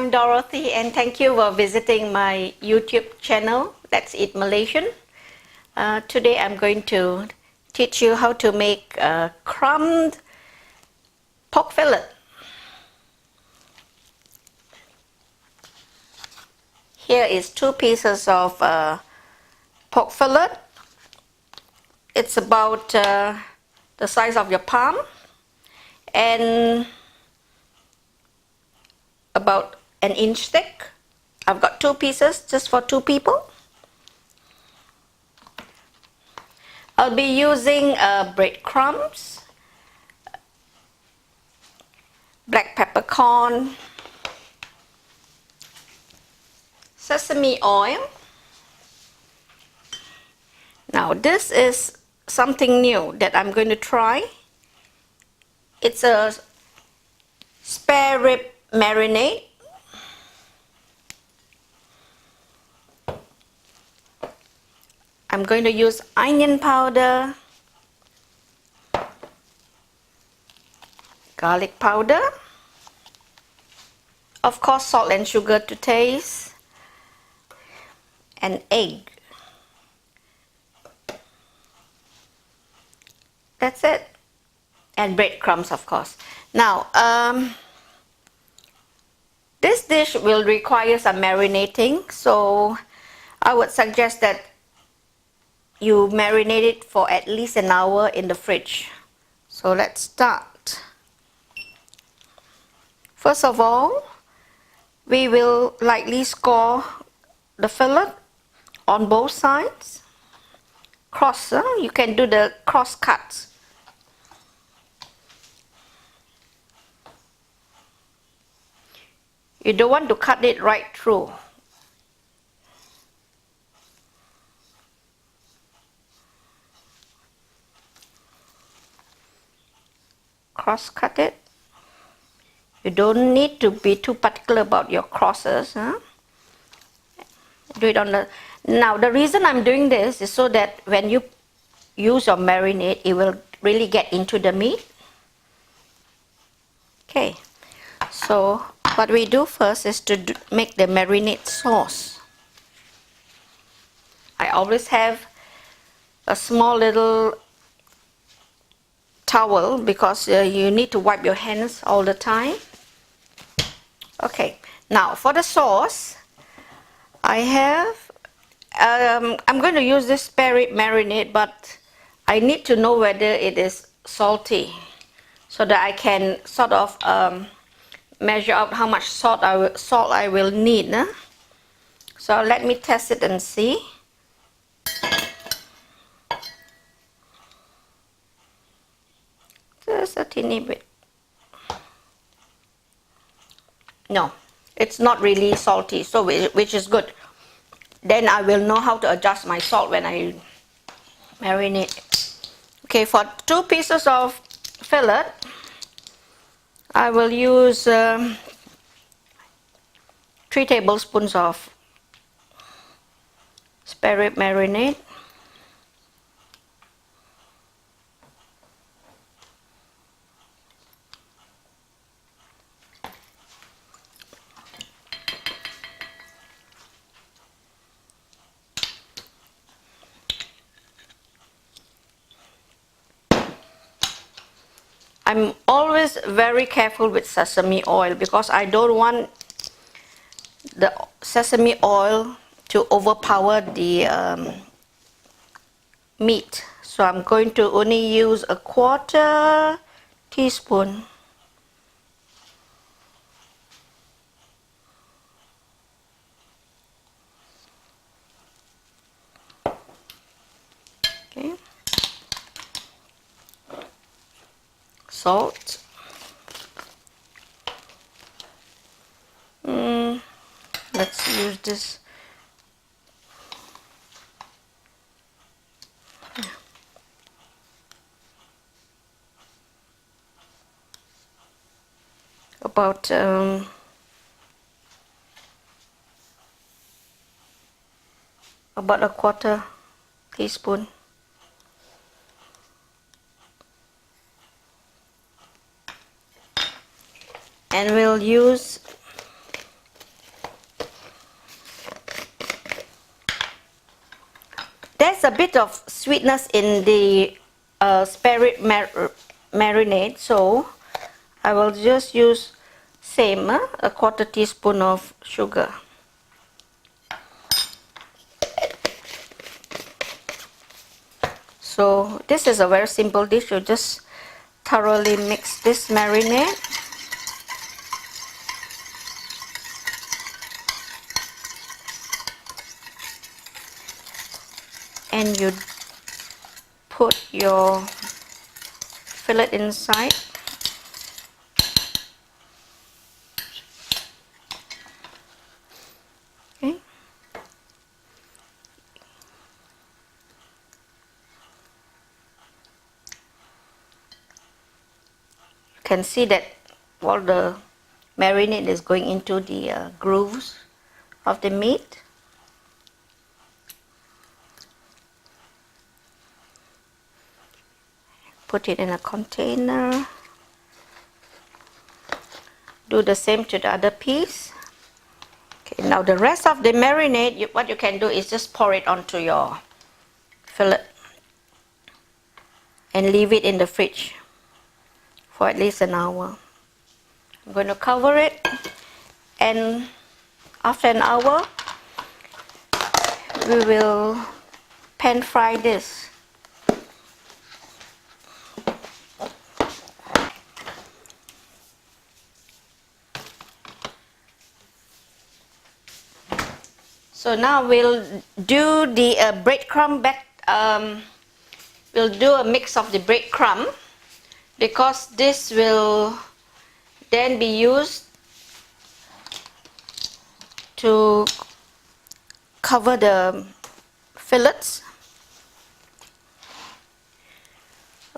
I'm Dorothy and thank you for visiting my YouTube channel, Let's Eat Malaysian. Today I'm going to teach you how to make a crumbed pork fillet. Here is 2 pieces of pork fillet. It's about the size of your palm and about an inch thick. I've got 2 pieces just for 2 people. I'll be using breadcrumbs, black peppercorn, sesame oil. Now this is something new that I'm going to try. It's a spare rib marinade. I'm going to use onion powder, garlic powder, of course salt and sugar to taste, and egg. That's it. And breadcrumbs, of course. Now, this dish will require some marinating, so I would suggest that you marinate it for at least an hour in the fridge. So let's start. First of all, we will lightly score the fillet on both sides. Cross, you can do the cross cuts. You don't want to cut it right through. Cross cut it. You don't need to be too particular about your crosses. Do it on the... Now the reason I'm doing this is so that when you use your marinade, it will really get into the meat. Okay, so what we do first is to make the marinade sauce. I always have a small little towel because you need to wipe your hands all the time. Okay, now for the sauce, I have, I'm going to use this spare rib marinade, but I need to know whether it is salty so that I can sort of measure out how much salt I will need. So let me test it and see. Just a teeny bit. No, it's not really salty, so which is good. Then I will know how to adjust my salt when I marinate. Okay, for 2 pieces of fillet, I will use 3 tablespoons of spare rib marinade. I'm always very careful with sesame oil because I don't want the sesame oil to overpower the meat. So I'm going to only use a 1/4 teaspoon. Okay. Salt. Let's use this. About a 1/4 teaspoon. And we'll use a bit of sweetness in the spare rib marinade, so I will just use same a quarter teaspoon of sugar. So this is a very simple dish. You just thoroughly mix this marinade. And you put your fillet inside. Okay. You can see that all the marinade is going into the grooves of the meat. Put it in a container. Do the same to the other piece. Okay, now the rest of the marinade, what you can do is just pour it onto your fillet and leave it in the fridge for at least an hour. I'm going to cover it, and after an hour we will pan fry this. So now we'll do the breadcrumb we'll do a mix of the breadcrumb, because this will then be used to cover the fillets.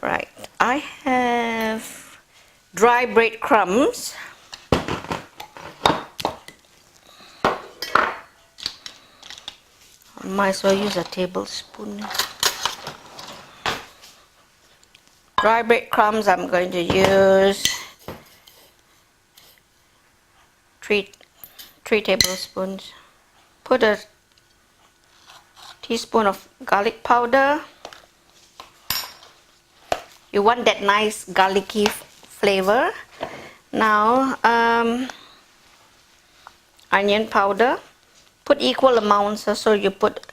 Right, I have dry breadcrumbs. Might as well use a tablespoon. Dry breadcrumbs, I'm going to use three tablespoons. Put a teaspoon of garlic powder. You want that nice garlicky flavor. Now, onion powder. Put equal amounts, so you put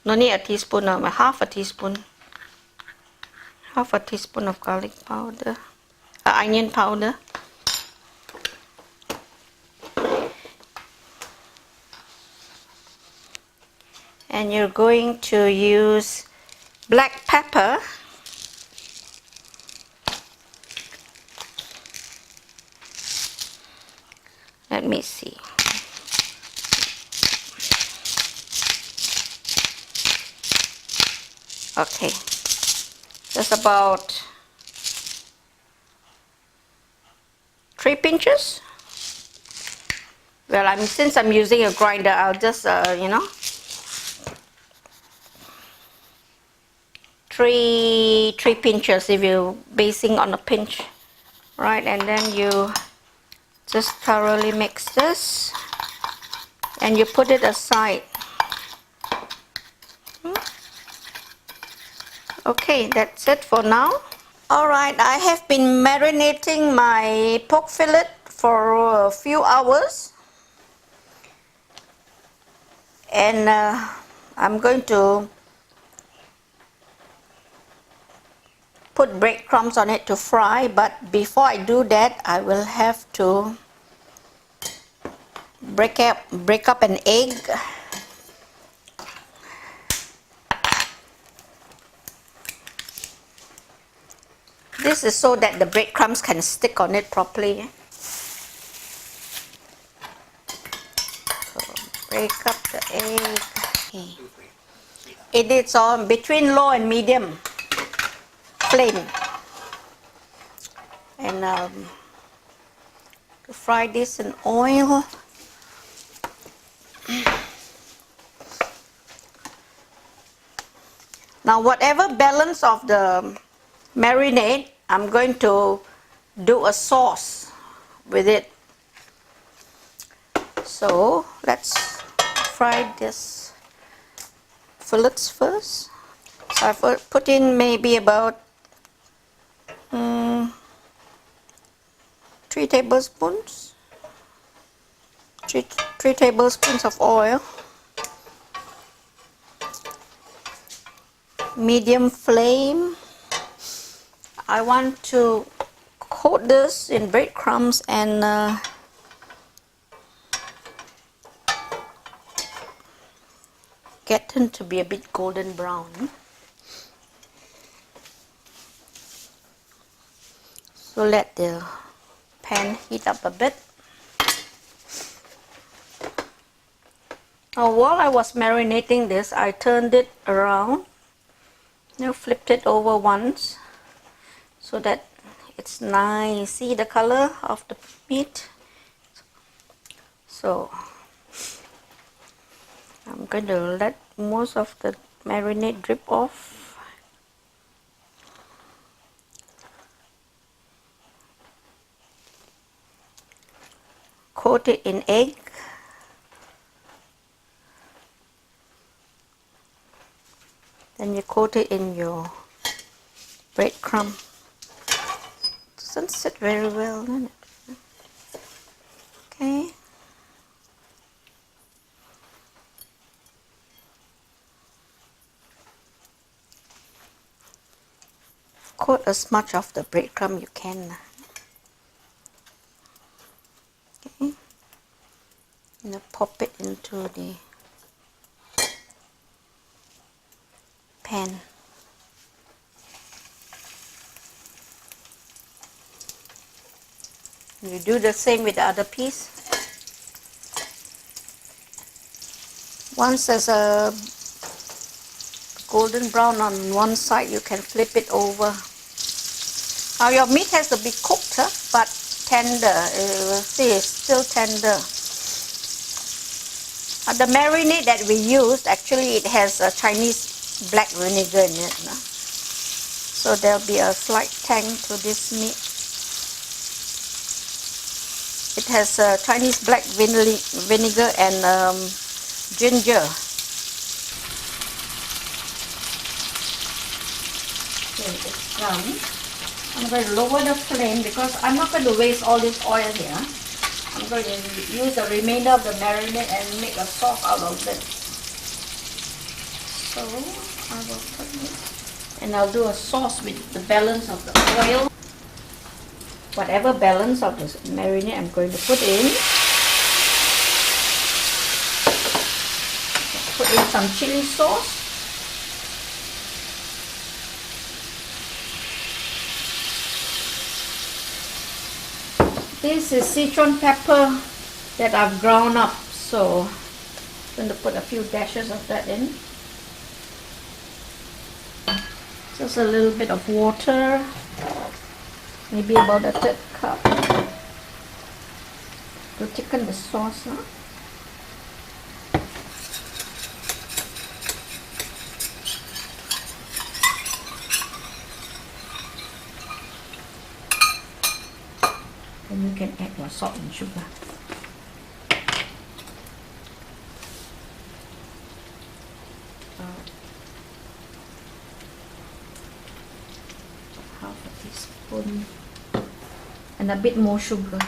no need a teaspoon, half a teaspoon of garlic powder, onion powder. And you're going to use black pepper. Let me see. Okay, just about 3 pinches. Well, since I'm using a grinder, I'll just you know, 3 pinches if you're basing on a pinch, right? And then you just thoroughly mix this and you put it aside. Okay, that's it for now. Alright, I have been marinating my pork fillet for a few hours, and I'm going to put breadcrumbs on it to fry, but before I do that, I will have to break up an egg. This is so that the breadcrumbs can stick on it properly. So break up the egg. Okay. It is on between low and medium flame. And to fry this in oil. Now whatever balance of the marinade, I'm going to do a sauce with it. So let's fry this fillets first. So I've put in maybe about 3 tablespoons. 3 tablespoons of oil. Medium flame. I want to coat this in breadcrumbs and get them to be a bit golden brown. So let the pan heat up a bit. Now, while I was marinating this, I turned it around. Flipped it over once so that it's nice. See the color of the meat? So I'm going to let most of the marinade drip off. Coat it in egg. Then you coat it in your breadcrumb. Doesn't sit very well, does it? Okay. Coat as much of the breadcrumb you can. Okay. And pop it into the pan. You do the same with the other piece. Once there's a golden brown on one side, you can flip it over. Now your meat has to be cooked, but tender. You will see it's still tender. The marinade that we used, actually it has a Chinese black vinegar in it. So there'll be a slight tang to this meat. It has Chinese black vinegar and ginger. Okay, it's done. I'm going to lower the flame because I'm not going to waste all this oil here. I'm going to use the remainder of the marinade and make a sauce out of it. So I will put it, and I'll do a sauce with the balance of the oil. Whatever balance of the marinade I'm going to put in. Put in some chili sauce. This is Szechuan pepper that I've ground up, so I'm going to put a few dashes of that in. Just a little bit of water, maybe about a 1/3 cup to thicken the sauce. Then you can add your salt and sugar. Half a teaspoon and a bit more sugar.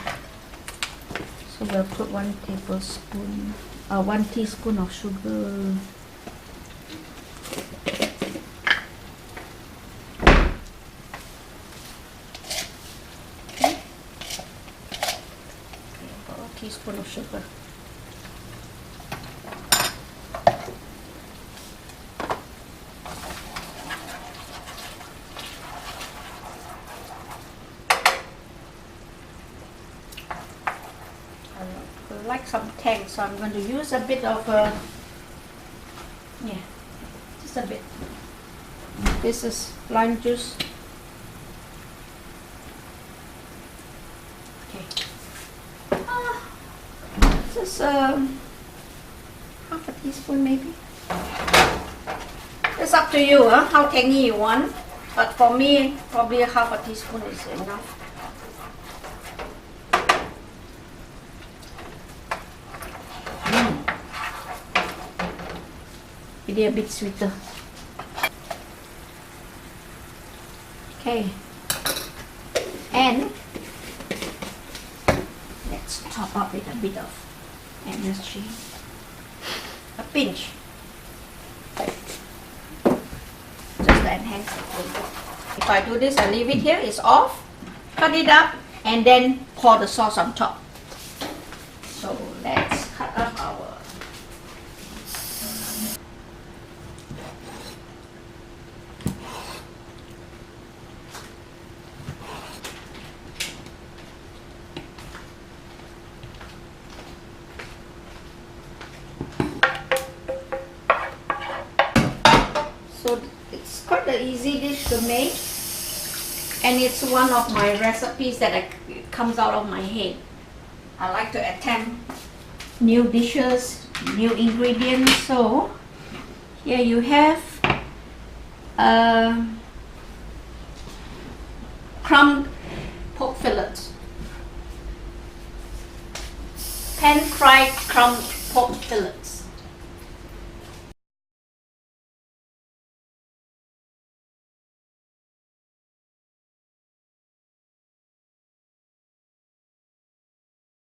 So we'll put 1 tablespoon, 1 teaspoon of sugar. Teaspoon of sugar. I like some tang, so I'm going to use a bit of just a bit. This is lime juice. Just half a teaspoon maybe. It's up to you, how tangy you want. But for me, probably half a teaspoon is enough. Maybe a bit sweeter. Okay. And let's top up with a bit of MSG. A pinch. Just to enhance the flavor. If I do this, I leave it here, it's off. Cut it up and then pour the sauce on top. So let's cut up our So it's quite an easy dish to make, and it's one of my recipes that it comes out of my head. I like to attempt new dishes, new ingredients. So here you have crumbed pork fillets, pan-fried crumbed pork fillets.